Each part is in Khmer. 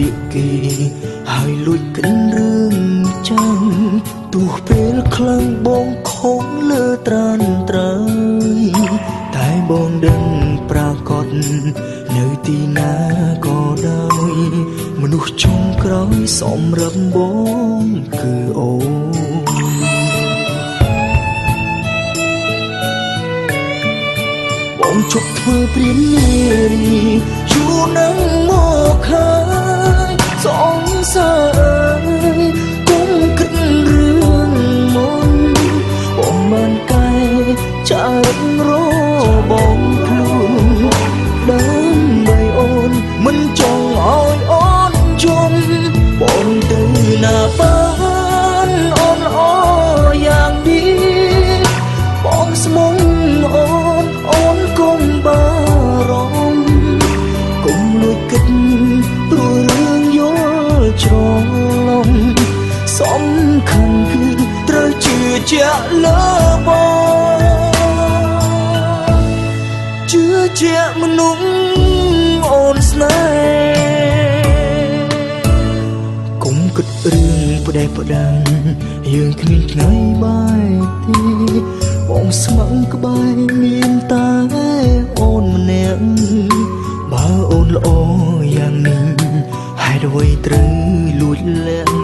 ពាក្យគេហើយលួចកិនរឿងចាំទោះពេលខ្លាំងបងខំលើត្រានត្រើយតែបងដឹងប្រាកដនៅទីណាក៏ដោយមនុស្សចុងក្រោយសម្រាប់បងគឺអូនបងជប់ធ្វើព្រាននារីយូរនឹងមកហើយសងសើគុំគិតរឿងមុនបងបានកែចាររបងខ្លួនដើម្បីអូនមិនចង់ឲ្យអូនយំបងទៅណាបានអូនល្អយ៉ាងនេះបងស្មុំអូនកុំបារម្ភកុំលួចគិតព្រោះរឿងយល់ច្រឡំសំខាន់គឺត្រូវជឿជាក់លើបងជឿជាក់មនុស្សអូនស្នេហ៍កុំគិតរឿងផ្ដេសផ្ដាំយើងគ្មានថ្ងៃបាយទេបងស្មឹងក្បែរមានតែអូនម្នាក់បើអូនល្អយ៉ាងនេះហេតុអ្វីត្រូវលួចលាក់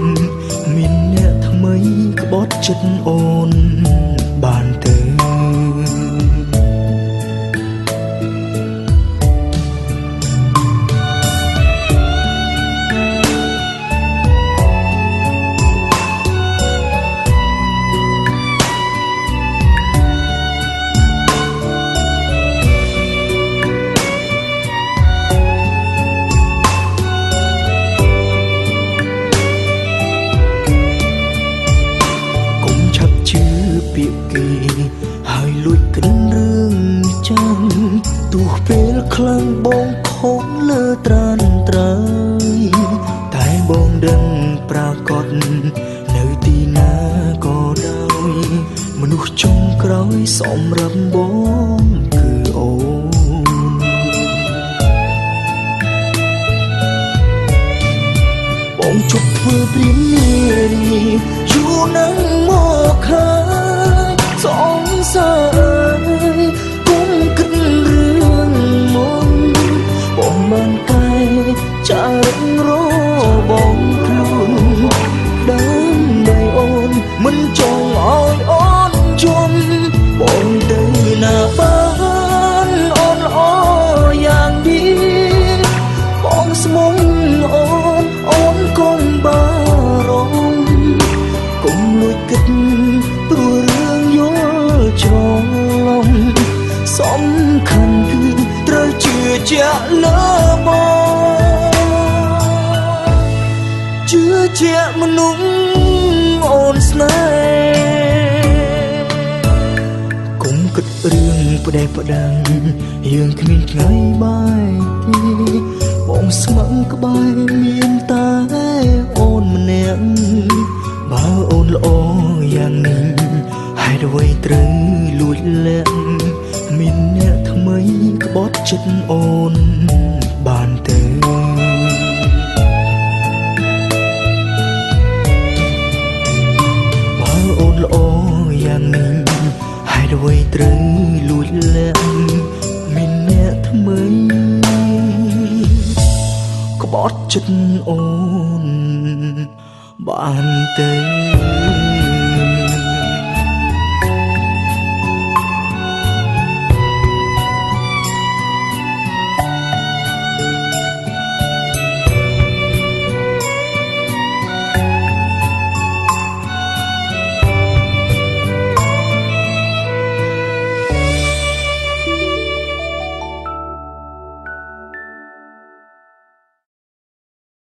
មានអ្នកថ្មីក្បត់ចិត្តអូនបានទៅពាក្យគេហើយលួចកិនរឿងចាំទោះពេលខ្លាំងបងខំលើត្រានត្រើយតែបងដឹងប្រាកដនៅទីណាក៏ដោយមនុស្សចុងក្រោយសម្រាប់បងគឺអូនបងជប់ធ្វើព្រាននារីយូរនឹងមកហើយសងសើគុំគិតរឿងមុនបងបានកែចាររបងខ្លួនដើម្បីអូនមិនចង់ឲ្យអូនយំបងទៅណាបានអូនល្អយ៉ាងនេះបងស្មុំអូនកុំបារម្ភកុំលួចគិតព្រោះរឿងយល់ច្រឡំសំខាន់គឺត្រូវជឿជាក់លើបងជឿជាក់មនុស្សអូនស្នេហ៍កុំគិតរឿងផ្ដេសផ្ដាំយើងគ្មានថ្ងៃបាយទេបងស្មឹងក្បែរមានតែអូនម្នាក់បើអូនល្អយ៉ាងនេះហេតុអ្វីត្រូវលួចលាក់មានអ្នកថ្មីក្បត់ចិត្តអូនបានទៅបើអូនល្អយ៉ាងនេះហេតុអ្វីត្រូវលួចលាក់មានអ្នកថ្មីក្បត់ចិត្តអូនបានទៅ